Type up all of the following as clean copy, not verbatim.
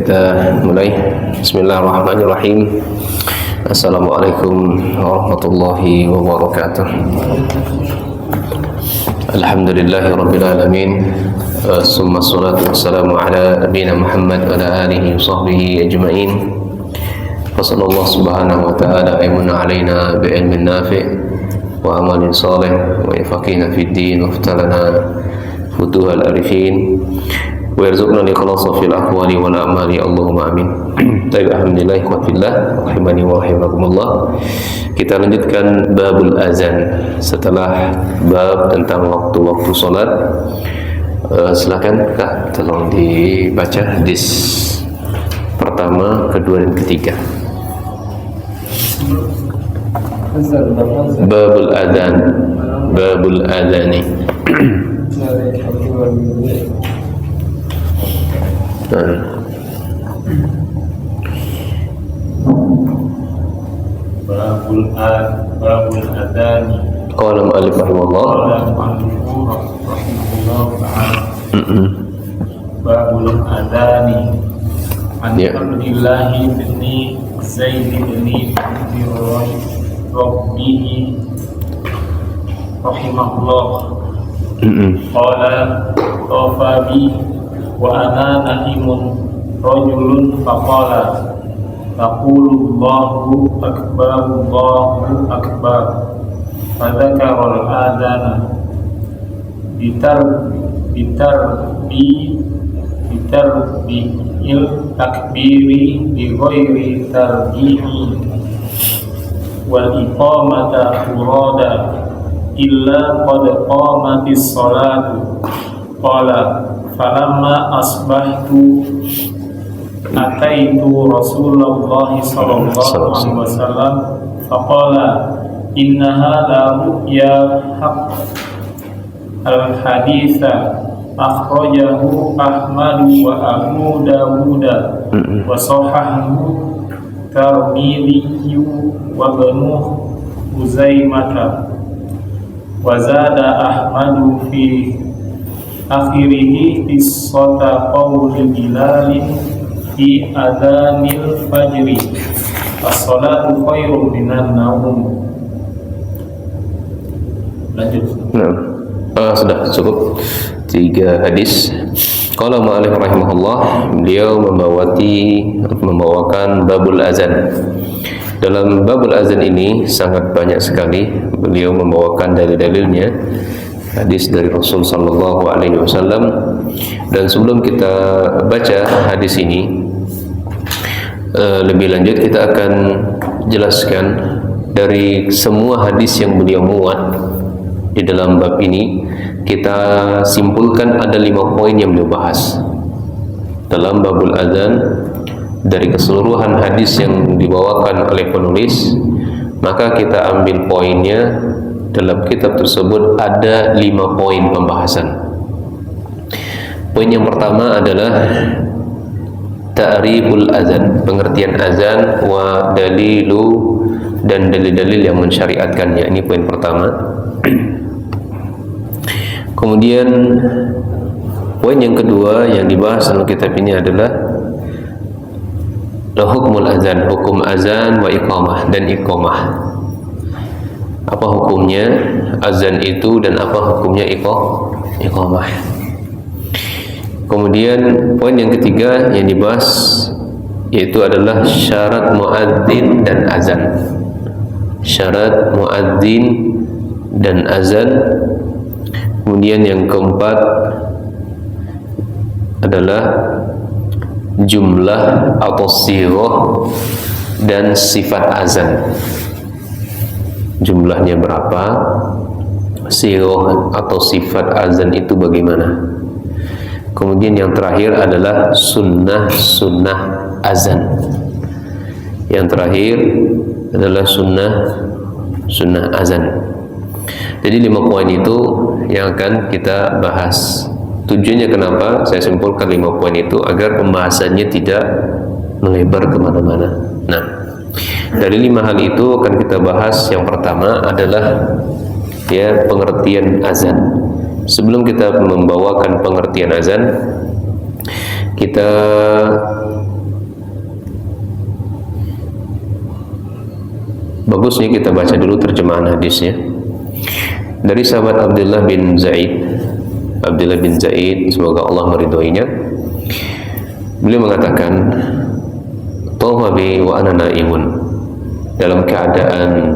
kita mulai. Bismillahirrahmanirrahim. Assalamualaikum warahmatullahi wabarakatuh. Alhamdulillahirabbil alamin. Summa salatu wassalamu ala nabiyina Muhammad wa ala alihi wa sahbihi ajma'in. Wa sallallahu subhanahu wa ta'ala aymuna alaina bi ilmin nafi' wa amalin salih wa yafaqina fid din wa iftalana futuhal arifin wa yarzuqna al-ikhlasa fil aqwali wal a'mali Allahumma amin. Baik, alhamdulillah ikhwatillah rahimani wa rahimakumullah. Kita lanjutkan babul azan setelah bab tentang waktu-waktu salat. Silakan Kak, tolong dibaca hadis pertama, kedua dan ketiga. Babul adzan, babul adzani. Babul adzani. Qala mu'allif rahimahullah. Babul adzani. Alhamdulillah bin Zaid bin Rabbihi rahimahullah. Qala tafabi wa ana nahimun rajulun faqala taqulu Allahu akbar fadzakara al-adana bitarbi'il takbiri bi ghairi tarjihi wal iqamata urada illa qad qamatis salatu. Qala falamma asbahtu ataitu Rasulullah sallallahu alaihi wasallam faqala inna hadha ru'ya haqq. Al-haditha akhrajahu Ahmad wa Abu Dawud wa sahahahu Tirmidzi wa Ibnu Huzaimah wa zada Ahmad fi akhirih qissata qauli Bilal fi adhanil fajri as-salatu khairun minan naum. Lanjut. Sudah cukup 3 hadis. Qala mu'allif rahimahullah, beliau membawakan babul azan. Dalam babul azan ini sangat banyak sekali beliau membawakan dalil-dalilnya, hadis dari Rasul sallallahu alaihi wasallam. Dan sebelum kita baca hadis ini lebih lanjut, kita akan jelaskan dari semua hadis yang beliau muat di dalam bab ini. Kita simpulkan ada 5 poin yang beliau bahas dalam babul azan. Dari keseluruhan hadis yang dibawakan oleh penulis, maka kita ambil poinnya. Dalam kitab tersebut ada 5 poin pembahasan. Poin yang pertama adalah ta'riful azan, pengertian azan, wa dalilu, dan dalil-dalil yang mensyariatkannya. Ini poin pertama. Kemudian poin yang kedua yang dibahas dalam kitab ini adalah hukmul azan, hukum azan wa iqamah dan iqamah. Apa hukumnya azan itu dan apa hukumnya iqamah. Kemudian poin yang ketiga yang dibahas yaitu adalah syarat muadzin dan azan. Syarat muadzin dan azan. Kemudian yang keempat adalah jumlah atau sighah dan sifat azan. Jumlahnya berapa, sighah atau sifat azan itu bagaimana. Kemudian yang terakhir adalah sunnah azan. Yang terakhir adalah sunnah azan. Jadi 5 poin itu yang akan kita bahas. Tujuannya kenapa saya simpulkan 5 poin itu, agar pembahasannya tidak melebar kemana-mana. Nah, dari 5 hal itu akan kita bahas. Yang pertama adalah pengertian azan. Sebelum kita membawakan pengertian azan, kita bagusnya kita baca dulu terjemahan hadisnya. Dari sahabat Abdullah bin Zaid, semoga Allah meridhoinya. Beliau mengatakan, "Tawha bi wa ana naimun." Dalam keadaan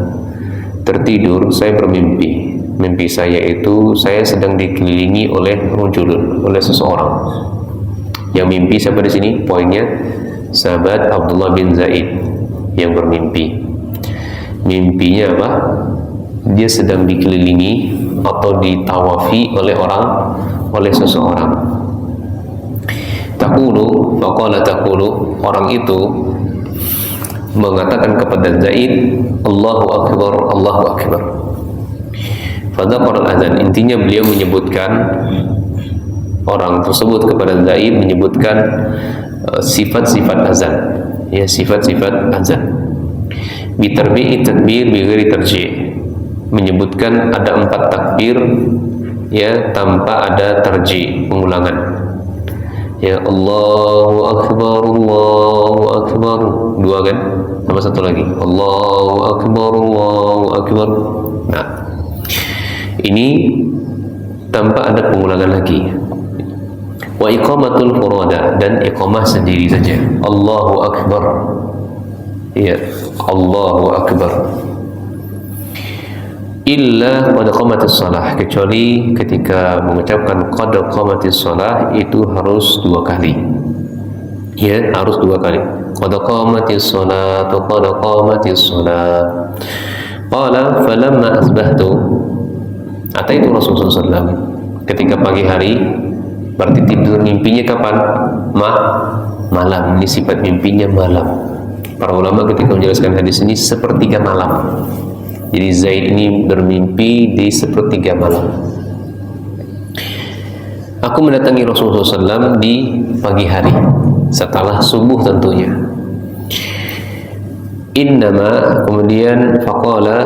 tertidur saya bermimpi. Mimpi saya itu saya sedang dikelilingi oleh rajulun, oleh seseorang. Yang mimpi siapa di sini? Poinnya sahabat Abdullah bin Zaid yang bermimpi. Mimpinya apa? Dia sedang dikelilingi atau ditawafi oleh seseorang. Taqulu, faqala taqulu, orang itu mengatakan kepada Zaid, Allahu Akbar, Allahu Akbar. Fadzakara al-adzan, intinya beliau menyebutkan, orang tersebut kepada Zaid menyebutkan sifat-sifat azan, ya, sifat-sifat azan. Bitarbi'i takbir bighairi tarji', menyebutkan ada 4 takbir, ya, tanpa ada tarji', pengulangan. Ya, Allahu Akbar, Allahu Akbar, 2 kan? Sama 1 lagi, Allahu Akbar, Allahu Akbar. Nah, ini tanpa ada pengulangan lagi. Wa iqamatul furada, dan iqamah sendiri saja, Allahu Akbar, ya, Allahu Akbar. Illa qad qamatis shalah, kecuali ketika mengucapkan qad qamatis shalah itu harus 2 kali, ya, harus 2 kali. Qad qamatis shalah, qad qamatis shalah. Qala falamma asbahtu, ataitu Rasulullah SAW, ketika pagi hari, berarti tidur mimpinya kapan? Malam. Ini sifat mimpinya malam. Para ulama ketika menjelaskan hadis ini sepertiga malam. Jadi Zaid ini bermimpi di sepertiga malam. Aku mendatangi Rasulullah SAW di pagi hari, setelah subuh tentunya. Innama, kemudian faqala,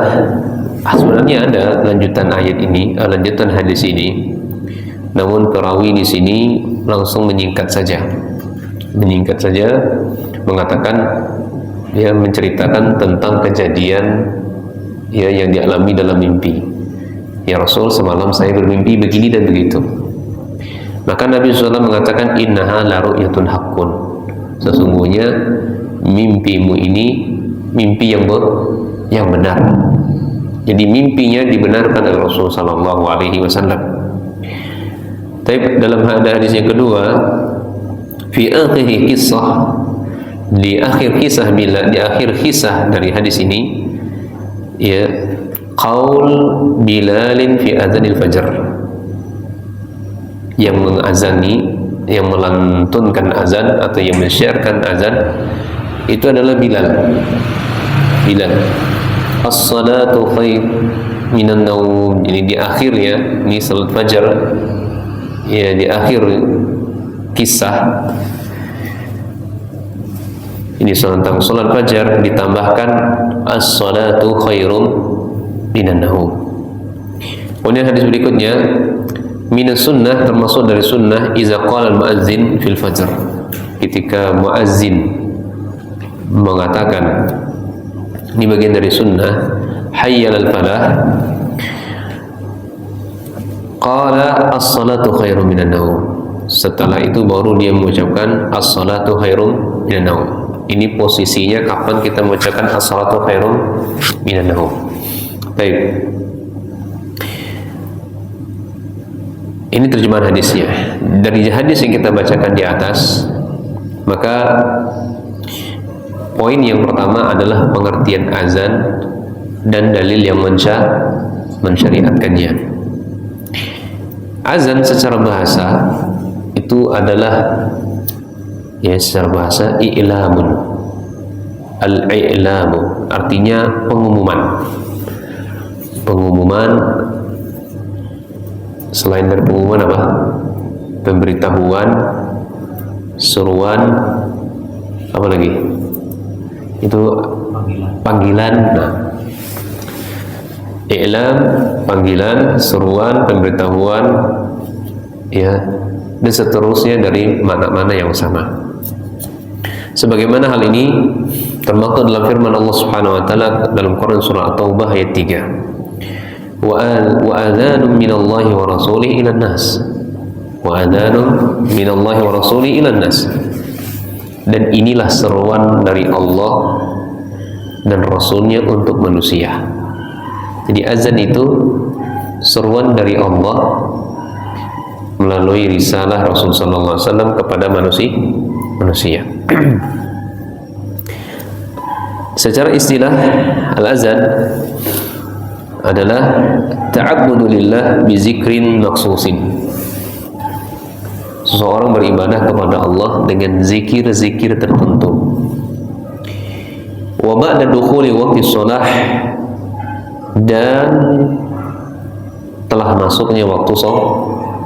sebenarnya ada lanjutan ayat ini, lanjutan hadis ini, namun perawi di sini langsung menyingkat saja, mengatakan, dia menceritakan tentang kejadian, ya, yang dialami dalam mimpi. Ya Rasul, semalam saya bermimpi begini dan begitu. Maka Nabi SAW mengatakan, innaha la ru'yatun haqqun, sesungguhnya mimpimu ini mimpi yang benar. Jadi mimpinya dibenarkan oleh Rasul Sallallahu Alaihi Wasallam. Tapi dalam hadis yang kedua, fi akhir kisah, di akhir kisah dari hadis ini, ya, qaul Bilalin fi adzanil fajr, yang mengazani, yang melantunkan azan atau yang mensyiarkan azan itu adalah Bilal. As-salatu khair minan naum. Jadi di akhirnya, ini salat fajar, ya, di akhir kisah ini tentang salat fajar ditambahkan as-salatu khairum minan naum. Kemudian hadis berikutnya, minas sunnah, termasuk dari sunnah, iza qala al-muazzin fil fajr, ketika muazzin mengatakan, ini bagian dari sunnah, hayyal al-falah, qala as-salatu khairum minan naum. Setelah itu baru dia mengucapkan as-salatu khairum minan naum. Ini posisinya kapan kita mengucapkan as-salatu khairum minan naum. Baik, ini terjemahan hadisnya. Dari hadis yang kita bacakan di atas, maka poin yang pertama adalah pengertian azan dan dalil yang mensyariatkannya. Azan secara bahasa itu adalah, ya, secara bahasa i'lamun. Al-i'lamu artinya pengumuman. Selain dari pengumuman apa? Pemberitahuan, seruan, apa lagi? Itu panggilan. Nah, i'lam, panggilan, seruan, pemberitahuan, ya, dan seterusnya dari mana-mana yang sama. Sebagaimana hal ini termaktub dalam firman Allah Subhanahu wa taala dalam Quran surah At-Taubah ayat 3. Wa adzanun minallahi wa rasulihi ilan nas. Wa adzanun minallahi wa rasulihi ilan nas. Dan inilah seruan dari Allah dan Rasulnya untuk manusia. Jadi azan itu seruan dari Allah melalui risalah Rasul sallallahu alaihi wasallam kepada manusia. Secara istilah al-azan adalah ta'abbudu lillah bi zikrin maqsusin. Seseorang beribadah kepada Allah dengan zikir-zikir tertentu. Wa ba'da dukhuli waqti shalah, dan telah masuknya waktu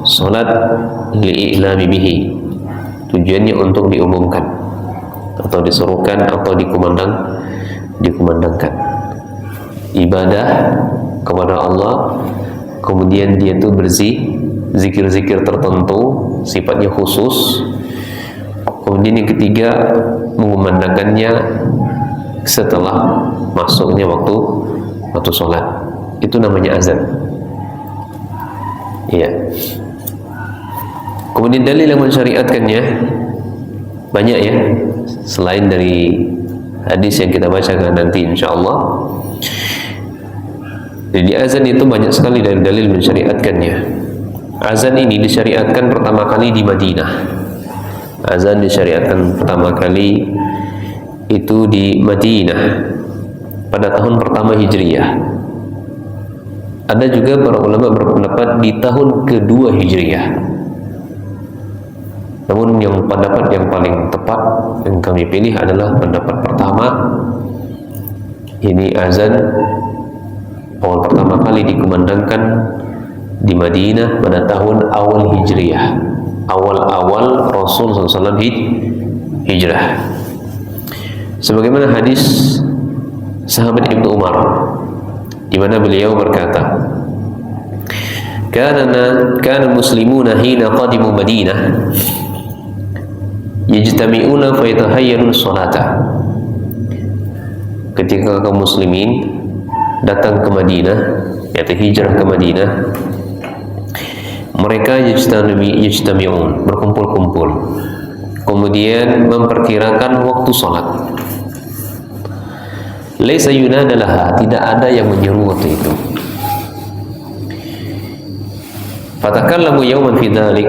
salat li'ilami bihi, tujuannya untuk diumumkan atau diserukan atau dikumandangkan ibadah kepada Allah, kemudian dia itu zikir-zikir tertentu sifatnya khusus, kemudian yang ketiga mengumandangkannya setelah masuknya waktu sholat. Itu namanya azan. Iya. Kemudian dalil yang mensyariatkannya banyak ya, selain dari hadis yang kita bacakan nanti insyaallah. Jadi azan itu banyak sekali dari dalil mensyariatkannya. Azan ini disyariatkan pertama kali di Madinah. Azan disyariatkan pertama kali itu di Madinah pada tahun pertama Hijriyah. Ada juga para ulama berpendapat di tahun kedua Hijriyah. Namun yang pendapat yang paling tepat yang kami pilih adalah pendapat pertama. Ini azan awal pertama kali dikumandangkan di Madinah pada tahun awal Hijriyah, awal-awal Rasul SAW hijrah. Sebagaimana hadis sahabat Ibnu Umar, di mana beliau berkata, kana muslimuna hina qadimu Madinah yajtami'una fa yatahayyarun salata. Ketika kaum muslimin datang ke Madinah, yaitu hijrah ke Madinah, mereka yajtami'un, berkumpul-kumpul, kemudian memperkirakan waktu salat. Laisa yunada laha, tidak ada yang menyeru waktu itu. Fatakallamu yawman fi dzalik,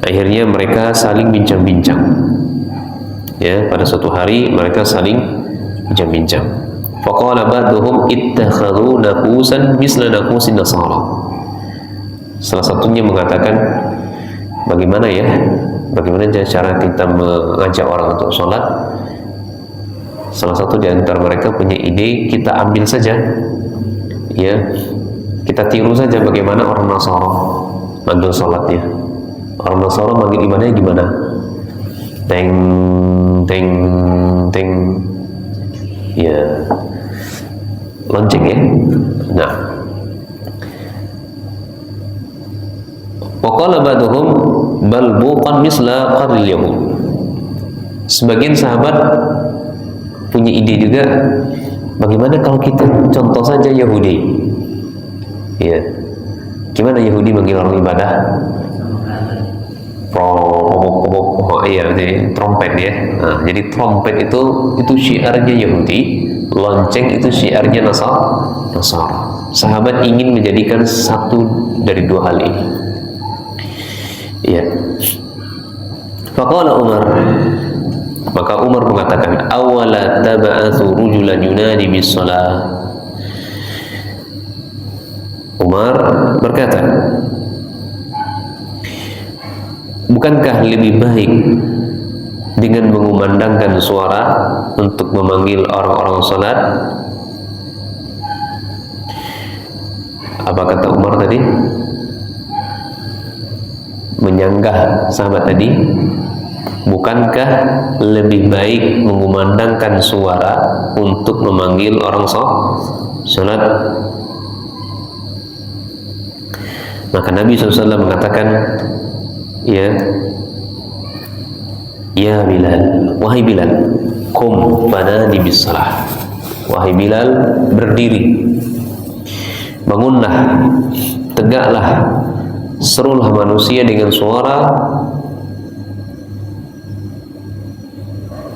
akhirnya mereka saling bincang-bincang. Ya, pada suatu hari mereka saling bincang-bincang. Faqala ba'duhum ittakhadhu naqusan misla naqusin nasara. Salah satunya mengatakan, bagaimana cara kita mengajak orang untuk sholat? Salah satu di antara mereka punya ide, kita ambil saja, ya, kita tiru saja bagaimana orang Nasara manggil sholatnya. Orang Nasara manggil ibadahnya gimana? Teng, teng, teng, ya, lonceng ya. Nah, waqala ba'duhum bal buqan misla qarril yahud. Sebagian sahabat punya ide juga, bagaimana kalau kita contoh saja Yahudi, ya, gimana Yahudi manggil orang ibadah? Trompet ya. Nah, jadi trompet itu syiarnya Yahudi, lonceng itu syiarnya Nasara. Sahabat ingin menjadikan satu dari dua hal ini. Ya. Faqala Umar, maka Umar mengatakan, awala taba'athu rujulan yunadi bis-shalah. Umar berkata, bukankah lebih baik dengan mengumandangkan suara untuk memanggil orang-orang salat? Apa kata Umar tadi? Menyanggah sahabat tadi, bukankah lebih baik mengumandangkan suara untuk memanggil orang salat? Maka Nabi SAW mengatakan, ya, Ya Bilal, wahai Bilal, qum fanadi bis salah. Wahai Bilal, berdiri, bangunlah, tegaklah, serulah manusia dengan suara,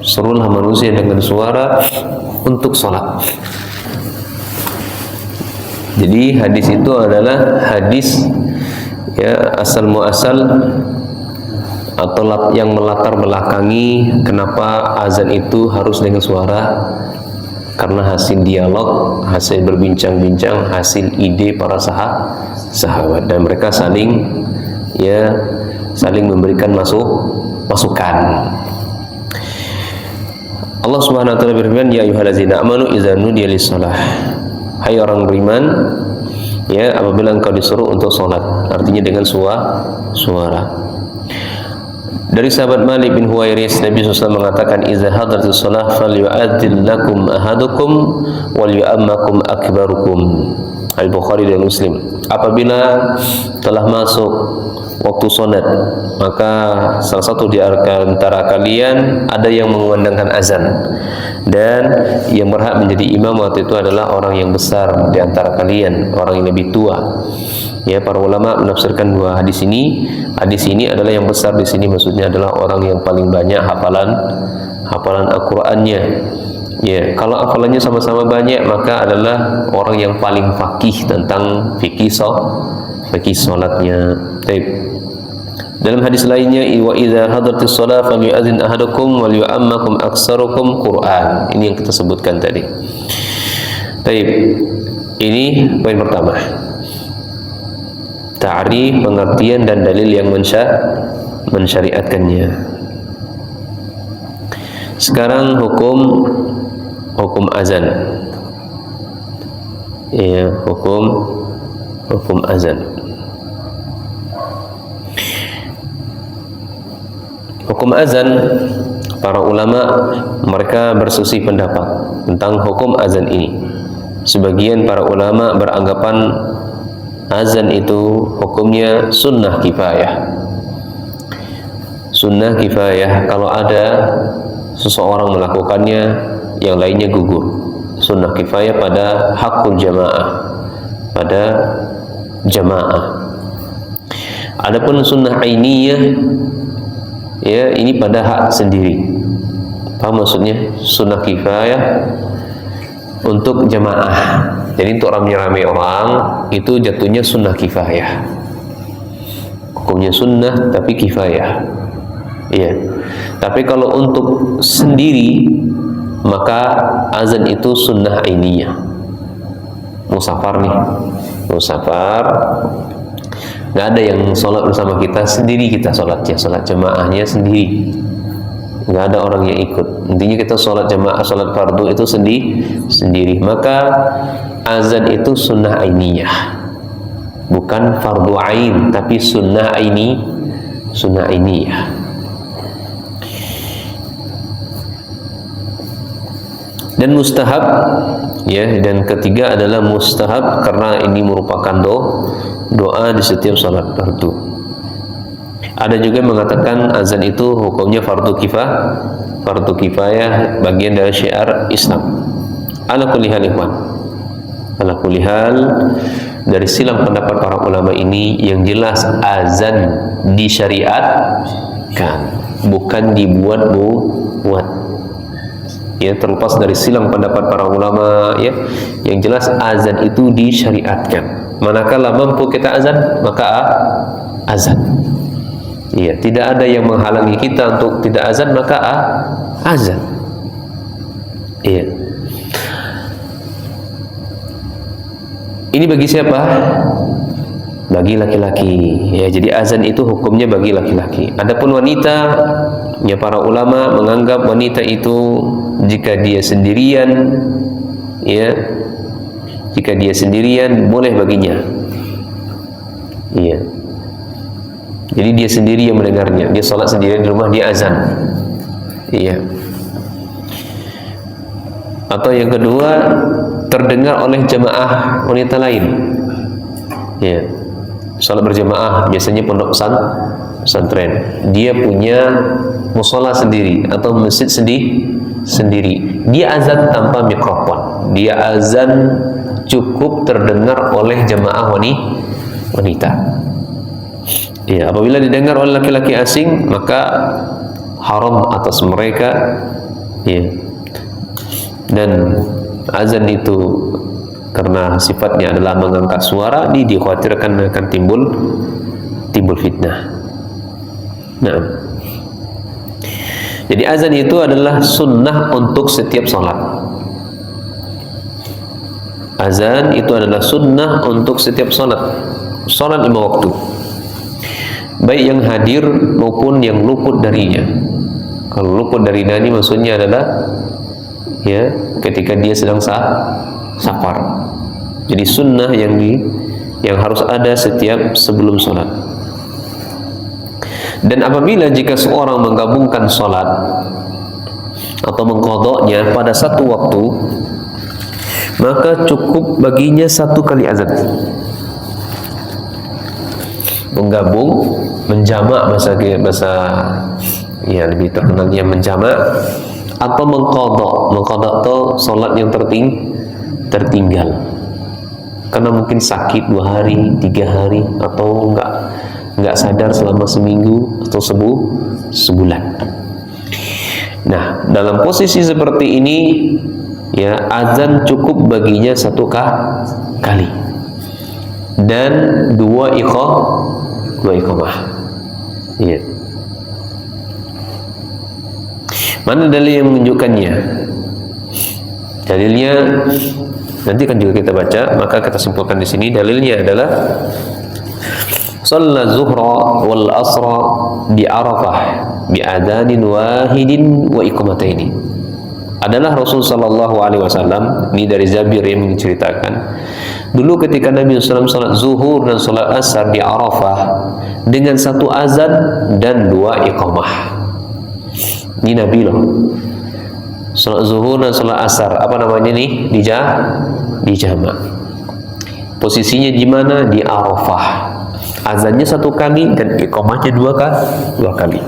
serulah manusia dengan suara untuk sholat. Jadi hadis itu adalah hadis ya asal muasal atau yang melatar belakangi kenapa azan itu harus dengan suara, karena hasil dialog, hasil berbincang-bincang, hasil ide para sahabat, dan mereka saling memberikan masukan. Allah Subhanahu wa taala berfirman, ya ayyuhallazina amanu idza nudiya lis-shalah. Hai orang beriman, ya apabila engkau disuruh untuk salat, artinya dengan suara. Dari sahabat Malik bin Huwairis, Nabi SAW mengatakan, "Idza hadaratis shalah falyu'adzil lakum ahadukum wal yu'ammakum akbarukum." Al-Bukhari dan Muslim. Apabila telah masuk waktu salat, maka salah satu di antara kalian ada yang mengumandangkan azan, dan yang berhak menjadi imam waktu itu adalah orang yang besar di antara kalian, orang yang lebih tua. Ya, para ulama menafsirkan dua hadis ini. Hadis ini adalah yang besar di sini maksudnya adalah orang yang paling banyak hafalan Al-Qur'annya. Ya, kalau hafalannya sama-sama banyak maka adalah orang yang paling faqih tentang fikih salatnya. Baik. Dalam hadis lainnya, wa idza hadaratis shalah falyu'adzin ahadukum wal yu'ammakum aktsarukum Qur'an. Ini yang kita sebutkan tadi. Baik. Ini poin pertama. Ta'rif, pengertian dan dalil yang mensyariatkannya. Sekarang hukum azan. Ya, hukum azan. Hukum azan, para ulama mereka berselisih pendapat tentang hukum azan ini. Sebagian para ulama beranggapan azan itu hukumnya sunnah kifayah. Sunnah kifayah, kalau ada seseorang melakukannya, yang lainnya gugur. Sunnah kifayah pada hakul jamaah, pada jamaah. Adapun sunnah ainiyah, ya ini pada hak sendiri. Paham maksudnya? Sunnah kifayah untuk jamaah. Jadi untuk ramai-ramai orang itu jatuhnya sunnah kifayah. Hukumnya sunnah tapi kifayah. Iya. Tapi kalau untuk sendiri maka azan itu sunnah ainiyah. Musafar nih, musafar, nggak ada yang sholat bersama kita, sendiri kita sholatnya, sholat jamaahnya sendiri. Nggak ada orang yang ikut. Intinya kita sholat jamaah, sholat fardu itu sendiri. Maka azan itu sunnah ainiyah, bukan fardu ain, tapi sunnah ainiyah. Dan mustahab, ya. Dan ketiga adalah mustahab karena ini merupakan doa di setiap sholat fardu. Ada juga yang mengatakan azan itu hukumnya fardu kifayah, bagian dari syiar Islam. Ala kulli hal ikhwan, ala kulli hal, dari silang pendapat para ulama ini yang jelas azan disyariatkan, bukan dibuat-buat. Ya, terlepas dari silang pendapat para ulama, ya, yang jelas azan itu disyariatkan. Manakala mampu kita azan, maka azan. Iya, tidak ada yang menghalangi kita untuk tidak azan, maka azan. Iya. Ini bagi siapa? Bagi laki-laki. Ya, jadi azan itu hukumnya bagi laki-laki. Adapun wanita, ya para ulama menganggap wanita itu jika dia sendirian, ya, jika dia sendirian boleh baginya. Iya. Jadi dia sendiri yang mendengarnya, dia sholat sendirian di rumah, dia azan. Iya. Atau yang kedua, terdengar oleh jamaah wanita lain. Iya. Sholat berjamaah biasanya pondok pesantren. Dia punya musola sendiri atau masjid sendiri, dia azan tanpa mikrofon, dia azan cukup terdengar oleh jemaah wanita. Ya, apabila didengar oleh laki-laki asing, maka haram atas mereka, ya. Dan azan itu karena sifatnya adalah mengangkat suara, dikhawatirkan akan timbul fitnah. Nah, jadi azan itu adalah sunnah untuk setiap sholat. Azan itu adalah sunnah untuk setiap sholat 5 waktu, baik yang hadir maupun yang luput darinya. Kalau luput dari nani maksudnya adalah ya ketika dia sedang safar. Jadi sunnah yang harus ada setiap sebelum sholat. Dan apabila jika seorang menggabungkan sholat atau mengqadanya pada satu waktu, maka cukup baginya 1 kali azan. Menggabung, menjamak, bahasa ya lebih terkenalnya menjamak, atau mengqadha atau sholat yang tertinggal karena mungkin sakit 2 hari, 3 hari, atau enggak sadar selama seminggu atau sebulan. Nah, dalam posisi seperti ini ya azan cukup baginya 1 kali dan 2 iqamah. Iya. Mana dalil yang menunjukkannya? Dalilnya nanti kan juga kita baca, maka kita simpulkan di sini. Dalilnya adalah shalla zuhra wal asra bi Arafah bi adanin wahidin wa iqamataini. Adalah Rasul sallallahu alaihi wasallam, ini dari Jabir yang menceritakan, dulu ketika Nabi SAW salat zuhur dan salat asar di Arafah dengan 1 azan dan 2 iqamah. Ini Nabi loh. Salat zuhur dan salat asar, apa namanya nih? Di jamak. Posisinya di mana? Di Arafah. Azannya 1 kali dan iqamahnya 2 kali.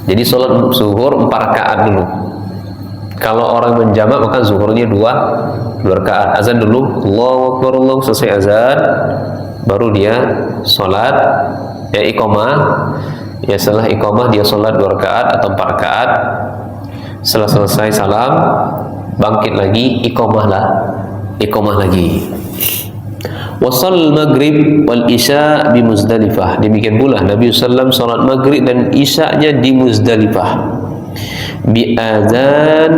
Jadi sholat zuhur 4 rakaat dulu. Kalau orang menjamak maka zuhurnya 2 rakaat. Azan dulu, Allahu Akbar, Allah, selesai azan, baru dia sholat ya iqamah. Ya setelah iqamah dia sholat 2 rakaat atau 4 rakaat. Setelah selesai salam, bangkit lagi, iqamah lagi. Wasal maghrib wal isya di Muzdalifah. Demikian pula Nabi SAW salat maghrib dan isya-nya di Muzdalifah bi azan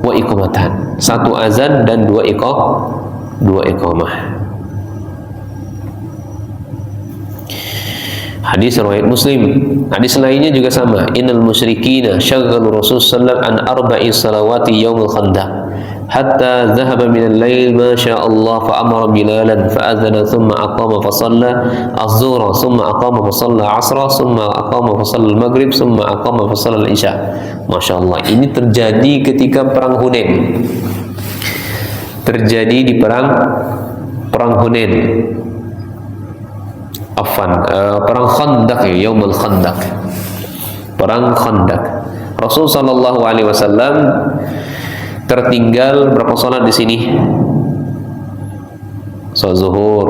wa iqamatan. 1 azan dan 2 iqamah. Hadis riwayat Muslim. Hadis lainnya juga sama. Innal musyrikina syaghalu Rasul sallallahu an 4 salawati yaumul khandaq hatta dhahaba min al-lail ma syaa Allah fa amara Bilalan fa adzana thumma aqama fa shalla az-zuhra thumma aqama fa shalla 'asra thumma aqama fa shalla al-maghrib thumma aqama fa shalla al-isya. Masyaallah, ini terjadi ketika perang Hunain. Terjadi di perang Hunain. Perang Khandaq, ya, Yaumul Khandaq. Perang Khandaq. Rasul sallallahu alaihi wasallam tertinggal berapa salat di sini? Salat zuhur,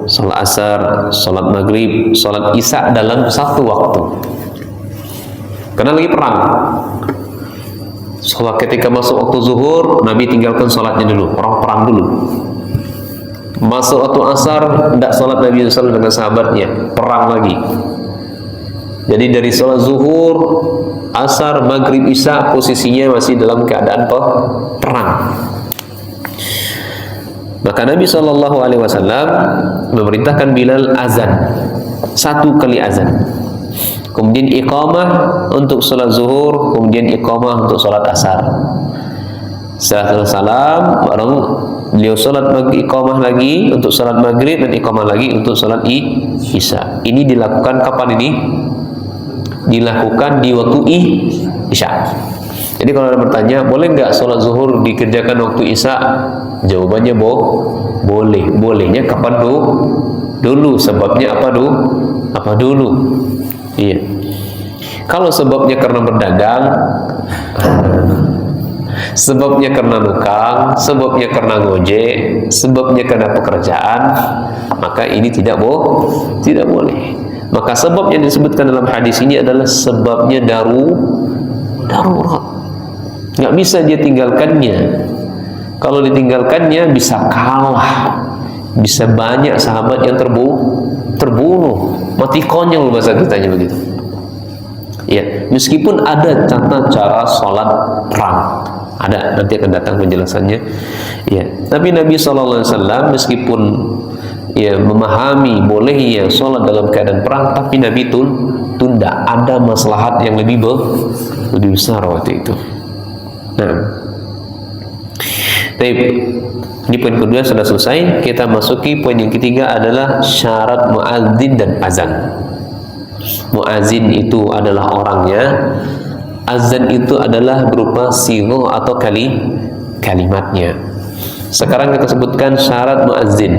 salat asar, salat maghrib, salat isya dalam 1 waktu. Karena lagi perang. Salat ketika masuk waktu zuhur, Nabi tinggalkan salatnya dulu, orang perang dulu. Masuk waktu asar, tidak salat Nabi SAW dengan sahabatnya, perang lagi. Jadi dari salat zuhur, asar, maghrib, isya posisinya masih dalam keadaan perang. Maka Nabi SAW memerintahkan Bilal azan, 1 kali azan, kemudian iqamah untuk salat zuhur, kemudian iqamah untuk salat asar. Setelah salam, baru beliau salat iqamah lagi untuk salat maghrib dan iqamah lagi untuk salat isya. Ini dilakukan kapan ini? Dilakukan di waktu isya. Jadi kalau ada bertanya, boleh nggak sholat zuhur dikerjakan waktu isya? Jawabannya boleh. Bolehnya kapan dulu? Sebabnya apa dulu? Iya. Kalau sebabnya karena berdagang, sebabnya karena nukang, sebabnya karena ngojek, sebabnya karena pekerjaan, maka ini tidak boleh. Maka sebab yang disebutkan dalam hadis ini adalah sebabnya darurat. Nggak bisa dia tinggalkannya. Kalau ditinggalkannya bisa kalah, bisa banyak sahabat yang terbunuh, mati konyol bahasa kitanya begitu. Ya, meskipun ada tata cara sholat perang, ada, nanti akan datang penjelasannya. Ya, tapi Nabi SAW meskipun ya memahami bolehnya sholat dalam keadaan perang, tapi Nabi tunda. Ada maslahat yang lebih besar waktu itu. Nah, baik, di poin kedua sudah selesai. Kita masuki poin yang ketiga adalah syarat muadzin dan azan. Muadzin itu adalah orangnya, azan itu adalah berupa sigho atau kalimatnya. Sekarang kita sebutkan syarat muadzin.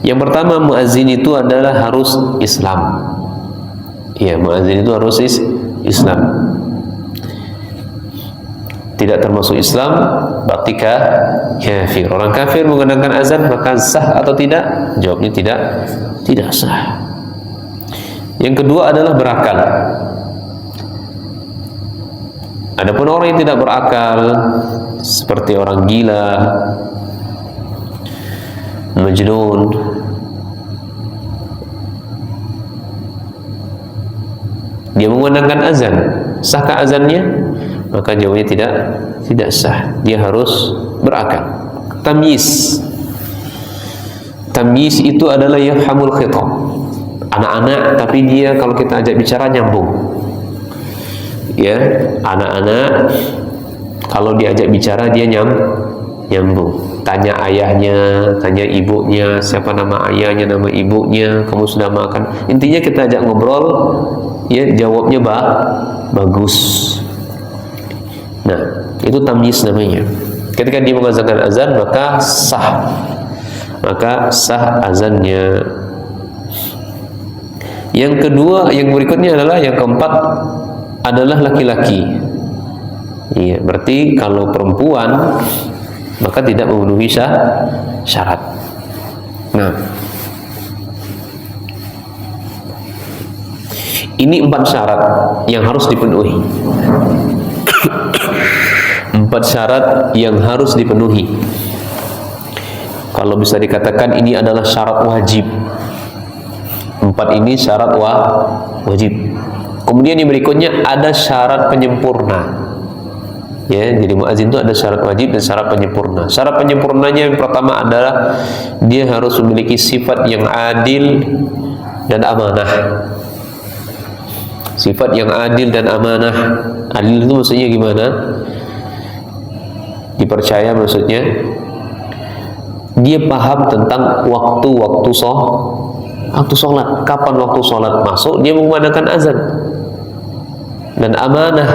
Yang pertama, muadzin itu adalah harus Islam. Ya, muadzin itu harus Islam. Tidak termasuk Islam berarti kafir. Orang kafir menggunakan azan maka sah atau tidak? Jawabnya tidak sah. Yang kedua adalah berakal. Adapun orang yang tidak berakal seperti orang gila, majnun, dia menggunakan azan, sahkah azannya? Maka jawabnya tidak sah. Dia harus berakal. Tamyiz itu adalah yafhamul khitab, anak-anak, tapi dia kalau kita ajak bicara nyambung. Ya, anak-anak kalau diajak bicara dia nyambung. Tanya ayahnya, tanya ibunya, siapa nama ayahnya, nama ibunya, kamu sudah makan. Intinya kita ajak ngobrol, ya jawabnya bagus. Nah, itu tamyiz namanya. Ketika dia mengazankan azan maka sah azannya. Yang kedua, yang berikutnya adalah yang keempat adalah laki-laki. Iya, berarti kalau perempuan maka tidak memenuhi syarat. Nah, ini 4 syarat yang harus dipenuhi. 4 syarat yang harus dipenuhi. Kalau bisa dikatakan ini adalah syarat wajib. 4 ini syarat wajib. Kemudian yang berikutnya ada syarat penyempurna. Ya, jadi muadzin itu ada syarat wajib dan syarat penyempurna. Syarat penyempurnanya yang pertama adalah dia harus memiliki sifat yang adil dan amanah. Sifat yang adil dan amanah. Adil itu maksudnya gimana? Dipercaya maksudnya dia paham tentang waktu sholat. Kapan waktu sholat masuk, dia mengumandangkan azan. Dan amanah,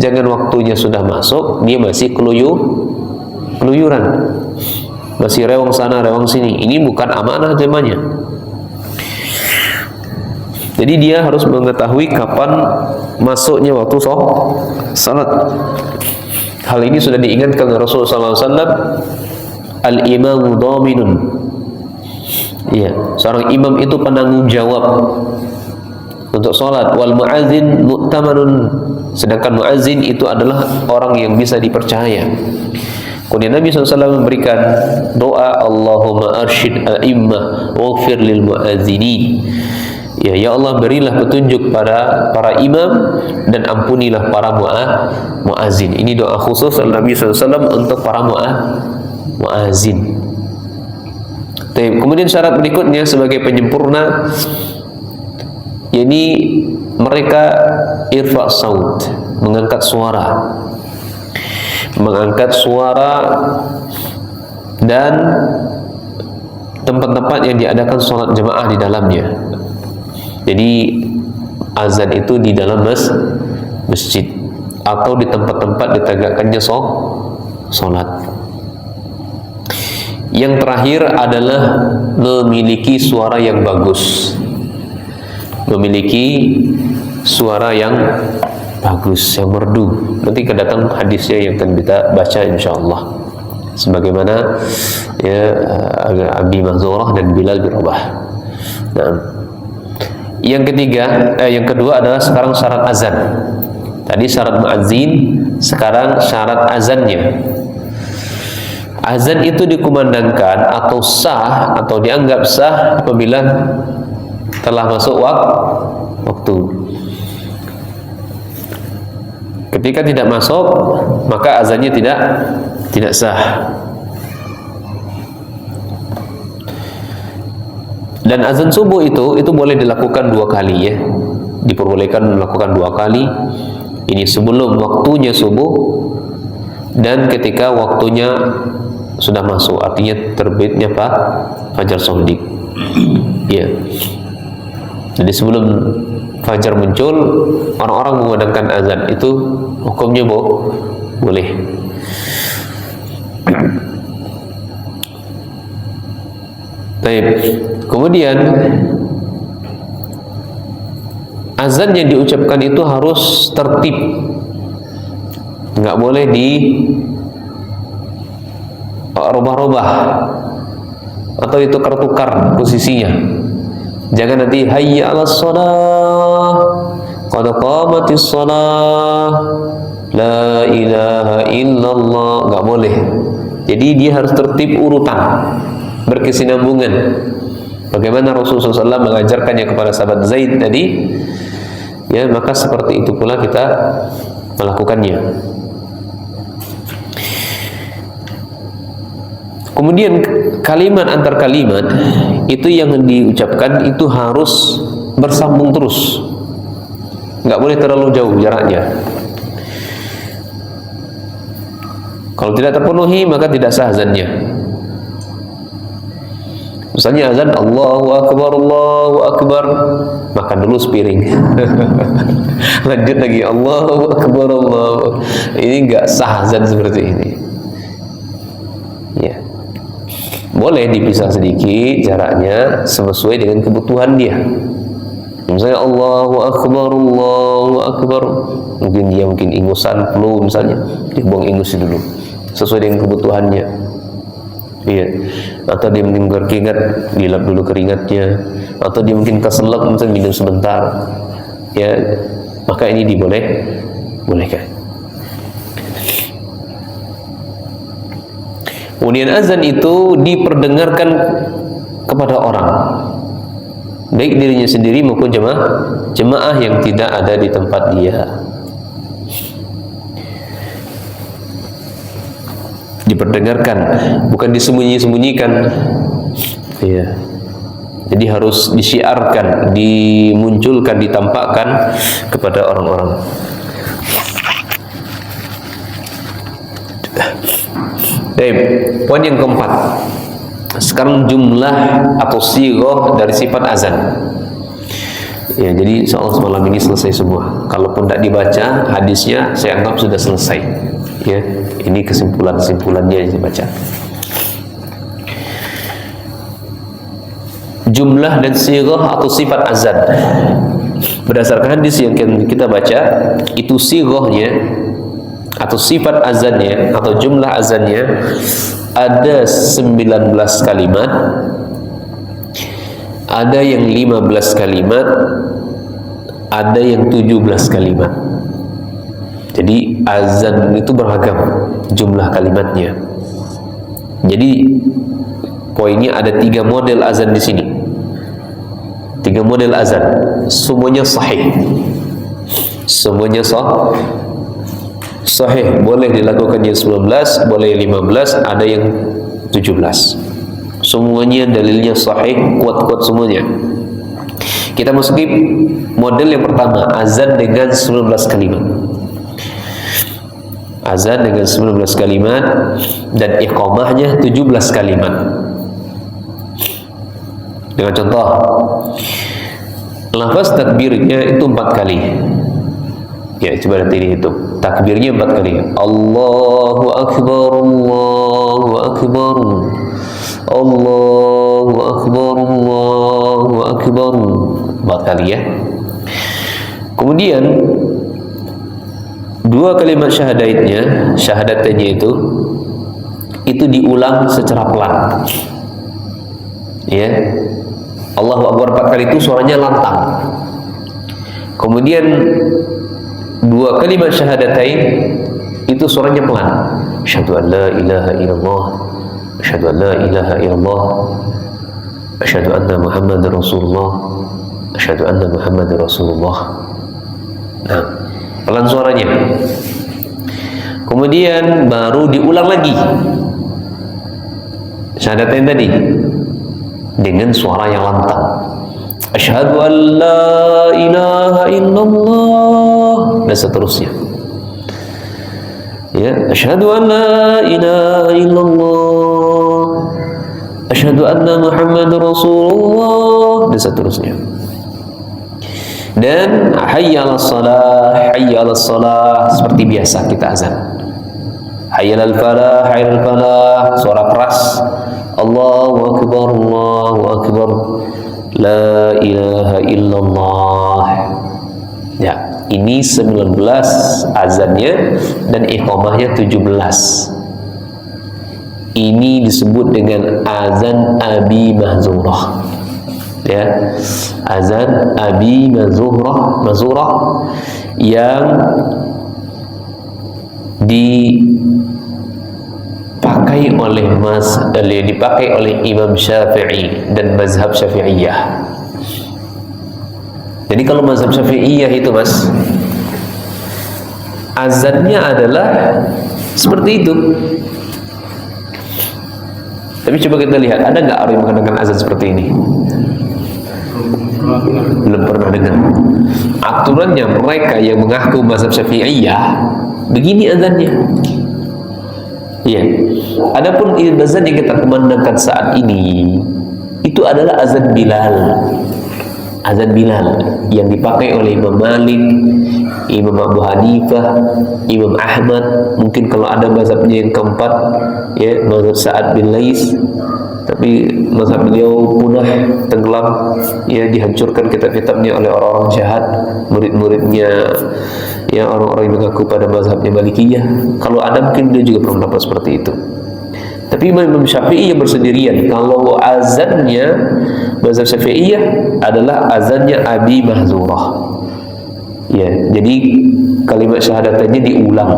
jangan waktunya sudah masuk dia masih keluyuran, masih rewang sana rewang sini. Ini bukan amanah namanya. Jadi dia harus mengetahui kapan masuknya waktu salat. Hal ini sudah diingatkan Rasulullah SAW. Al-imamu dhaminun. Iya, seorang imam itu penanggung jawab untuk salat. Wal muadzin mu'tamanun. Sedangkan muadzin itu adalah orang yang bisa dipercaya. Kemudian Nabi SAW memberikan doa, Allahumma arsyid al-immah waghfir lil muadzinin. Ya Allah, berilah petunjuk pada para imam dan ampunilah para muadzin. Ini doa khusus Nabi SAW untuk para muadzin. Kemudian syarat berikutnya sebagai penyempurna, yakni mereka irfa' saut, mengangkat suara dan tempat-tempat yang diadakan sholat jemaah di dalamnya. Jadi azan itu di dalam masjid atau di tempat-tempat ditegakkannya sholat. Yang terakhir adalah memiliki suara yang bagus. memiliki suara yang bagus, yang merdu. Nanti kedatang hadisnya yang akan kita baca insyaallah. Sebagaimana ya Abi Mahzurah dan Bilal bin Rabah. Nah, yang kedua adalah sekarang syarat azan. Tadi syarat muadzin, sekarang syarat azannya. Azan itu dikumandangkan atau sah atau dianggap sah apabila telah masuk waktu. Ketika tidak masuk, maka azannya tidak sah. Dan azan subuh itu boleh dilakukan 2 kali ya. Diperbolehkan melakukan 2 kali. Ini sebelum waktunya subuh dan ketika waktunya sudah masuk, artinya terbitnya fajar shadiq. Ya. Jadi sebelum fajar muncul, orang-orang mengumandangkan azan, itu hukumnya boleh. Baik. Kemudian azan yang diucapkan itu harus tertib, nggak boleh di rubah-rubah atau ditukar-tukar posisinya. Jangan nanti hayya 'alas shalah, qad qamatis shalah, la ilaha illallah, nggak boleh. Jadi dia harus tertib urutan, berkesinambungan. Bagaimana Rasulullah SAW mengajarkannya kepada sahabat Zaid tadi, ya maka seperti itu pula kita melakukannya. Kemudian kalimat antar kalimat itu yang diucapkan itu harus bersambung terus, nggak boleh terlalu jauh jaraknya. Kalau tidak terpenuhi maka tidak sah azannya. Misalnya azan Allahu Akbar, makan dulu sepiring. Lanjut lagi Allahu Akbar. Ini nggak sah azan seperti ini. Ya. Boleh dipisah sedikit jaraknya sesuai dengan kebutuhan dia. Misalnya Allahu Akbar, mungkin dia ingusan flu misalnya, dibuang ingusnya dulu sesuai dengan kebutuhannya. Iya. Atau dia mungkin berkeringat, dilap dulu keringatnya, atau dia mungkin keselak, misalnya minum sebentar. Ya, maka ini bolehkan. Kemudian azan itu diperdengarkan kepada orang, baik dirinya sendiri maupun jemaah yang tidak ada di tempat dia. Diperdengarkan, bukan disembunyi-sembunyikan. Ya. Jadi harus disiarkan, dimunculkan, ditampakkan kepada orang-orang. Baik, poin yang keempat. Sekarang jumlah atau sighah dari sifat azan. Ya, jadi insyaallah malam ini selesai semua. Kalaupun tidak dibaca hadisnya, saya anggap sudah selesai. Ya, ini kesimpulannya yang dibaca. Jumlah dan sighah atau sifat azan. Berdasarkan hadis yang kita baca, itu sighahnya atau sifat azannya atau jumlah azannya ada 19 kalimat, ada yang 15 kalimat, ada yang 17 kalimat. Jadi azan itu beragam jumlah kalimatnya. Jadi poinnya ada 3 model azan di sini. 3 model azan, semuanya sahih. Semuanya sahih, boleh dilakukan yang 19, boleh 15, ada yang 17. Semuanya dalilnya sahih, kuat-kuat semuanya. Kita masuki model yang pertama, azan dengan 19 kalimat. Azan dengan 19 kalimat dan iqamahnya 17 kalimat. Dengan contoh, lafaz takbirnya itu 4 kali. Ya, coba nanti dihitung. Takbirnya 4 kali. Allahu Akbar, Allahu Akbar, Allahu Akbar, Allahu Akbar. 4 kali ya. Kemudian 2 kalimat syahadatannya itu diulang secara pelan. Ya. Allahu Akbar 4 kali itu suaranya lantang. Kemudian 2 kalimat syahadatain itu suaranya pelan. Asyhadu an la ilaha illallah, asyhadu an la ilaha illallah, asyhadu anna Muhammadar Rasulullah, asyhadu anna Muhammadar Rasulullah. Nah, pelan suaranya. Kemudian baru diulang lagi syahadatain tadi dengan suara yang lantang. Asyhadu an la ilaha illallah, dan seterusnya. Ya, asyhadu an la ilaha illallah, asyhadu anna Muhammadar Rasulullah, dan seterusnya. Dan hayya 'alas salah seperti biasa kita azan. Hayya 'alal falah, hayya 'alal falah, suara keras. Allahu akbar, la ilaha illallah. Ya, ini 19 azannya dan iqamahnya 17. Ini disebut dengan azan Abi Mahzurah. Ya, azan Abi Mahzurah yang dipakai oleh Imam Syafi'i dan mazhab Syafi'iyah. Jadi kalau mazhab Syafi'iyah itu Mas, azannya adalah seperti itu. Tapi coba kita lihat, ada nggak orang yang menggunakan azan seperti ini? Belum pernah dengar. Aturannya mereka yang mengaku mazhab Syafi'iyah begini azannya. Iya. Adapun azan yang kita kumandangkan saat ini itu adalah azan Bilal. Azan Bilal yang dipakai oleh Imam Malik, Imam Abu Hanifah, Imam Ahmad, mungkin kalau ada mazhabnya yang keempat ya mazhab Sa'ad bin Lais, tapi mazhab beliau punah, tenggelam, ya dihancurkan kitab-kitabnya oleh orang-orang jahat, murid-muridnya ya orang-orang yang mengaku pada mazhabnya Malikiyah. Kalau ada mungkin dia juga berpendapat seperti itu. Tapi Imam Syafi'i yang bersendirian. Kalau azannya mazhab Syafi'iyah adalah azannya Abi Mahzurah. Ya, jadi kalimat syahadatannya diulang.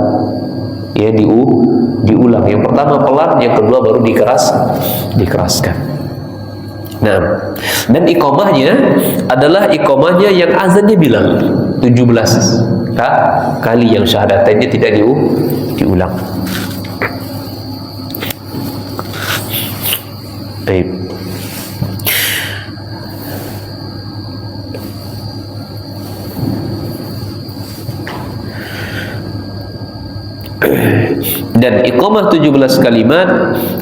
Ya, diulang. Yang pertama pelan, yang kedua baru dikeraskan. Nah, dan iqamahnya adalah iqamahnya yang azannya bilang 17 kali, yang syahadatannya tidak diulang. Baik. Dan iqamah 17 kalimat,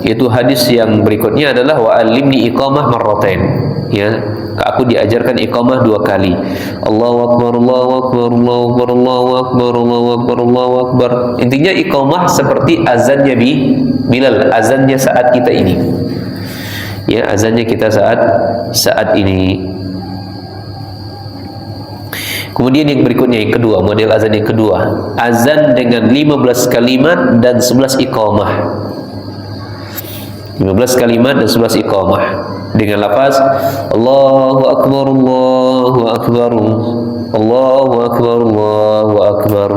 yaitu hadis yang berikutnya adalah wa alimni iqamah marratain. Ya, aku diajarkan iqamah 2 kali. Allahu akbar, Allahu akbar, Allahu akbar, Allahu akbar, Allahu akbar, Allahu akbar. Intinya iqamah seperti azannya Bilal, azannya saat kita ini. Ya, azannya kita saat ini. Kemudian yang berikutnya, yang kedua, model azan yang kedua, azan dengan 15 kalimat dan 11 iqamah. 15 kalimat dan 11 iqamah dengan lafaz Allahu akbar, Allahu akbar, Allahu akbar, Allahu akbar,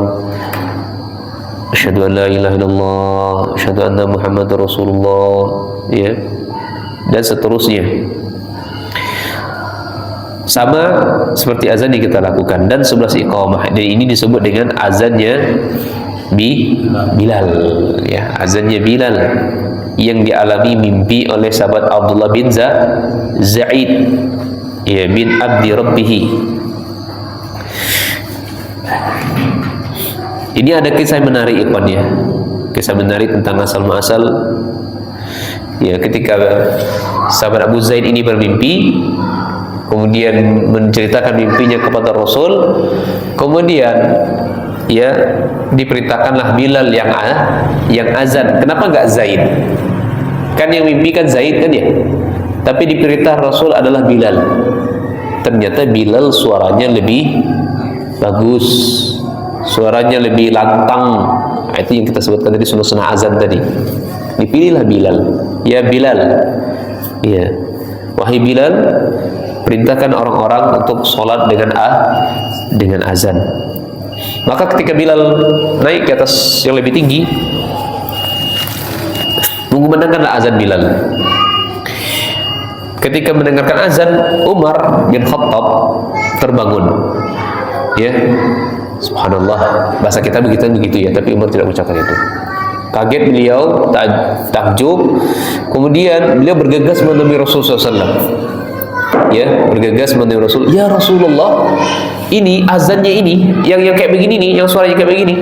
asyhadu an la ilaha illallah, asyhadu anna Muhammadar Rasulullah, ya, dan seterusnya. Sama seperti azan yang kita lakukan, dan 11 iqamah. Dan ini disebut dengan azannya Bilal, ya, azannya Bilal yang dialami mimpi oleh sahabat Abdullah bin Zaid, ya, bin Abdi Rabbih. Ini ada kisah menarik, ikhwannya, kisah menarik tentang asal muasal. Ya, ketika sahabat Abu Zaid ini bermimpi, kemudian menceritakan mimpinya kepada Rasul, kemudian ya diperintahkanlah Bilal yang azan. Kenapa enggak Zaid? Kan yang mimpi kan Zaid kan ya, tapi diperintah Rasul adalah Bilal. ternyata Bilal suaranya lebih bagus, suaranya lebih lantang. Nah, itu yang kita sebutkan tadi, sunnah azan tadi. Dipilihlah Bilal. Ya Bilal, ya, wahai Bilal, perintahkan orang-orang untuk sholat dengan azan. Maka ketika Bilal naik ke atas yang lebih tinggi, mengumandangkanlah azan Bilal. Ketika mendengarkan azan, Umar bin Khattab terbangun. Ya, subhanallah, bahasa kita begitu ya, tapi Umar tidak mengucapkan itu. Kaget beliau, takjub. Kemudian beliau bergegas menemui Rasulullah SAW. Ya, bergegas menemui Rasul. Ya Rasulullah, ini azannya ini, yang kayak begini nih, yang suaranya kayak begini.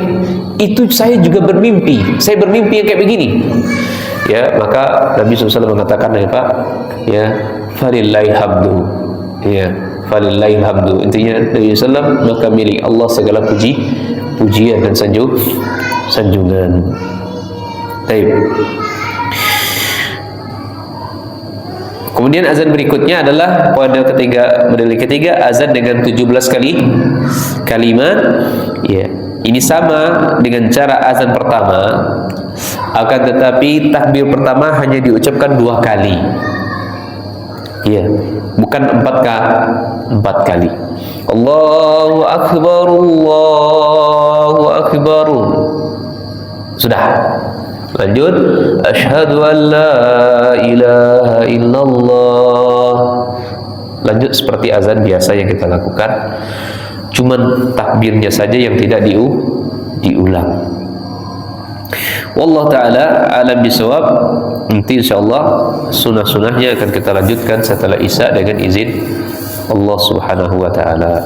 Itu saya juga bermimpi. Saya bermimpi yang kayak begini. Ya, maka Nabi SAW mengatakan ya Pak, ya, falillahi hamdu. Ya, falillahi hamdu. Intinya Nabi SAW, maka milik Allah segala pujian dan sanjungan. Baik. Kemudian azan berikutnya adalah pada model ketiga, azan dengan 17 kali kalimat. Ya, ini sama dengan cara azan pertama, akan tetapi takbir pertama hanya diucapkan 2 kali. Ya, bukan 4 kali. Allahu akbar, Allahu akbar. Sudah. Lanjut, asyhadu an la ilaha illallah. Lanjut seperti azan biasa yang kita lakukan, cuman takbirnya saja yang tidak diulang. Wallahu ta'ala alam bisawab. Nanti insyaallah sunnah-sunnahnya akan kita lanjutkan setelah Isya dengan izin Allah Subhanahu wa ta'ala.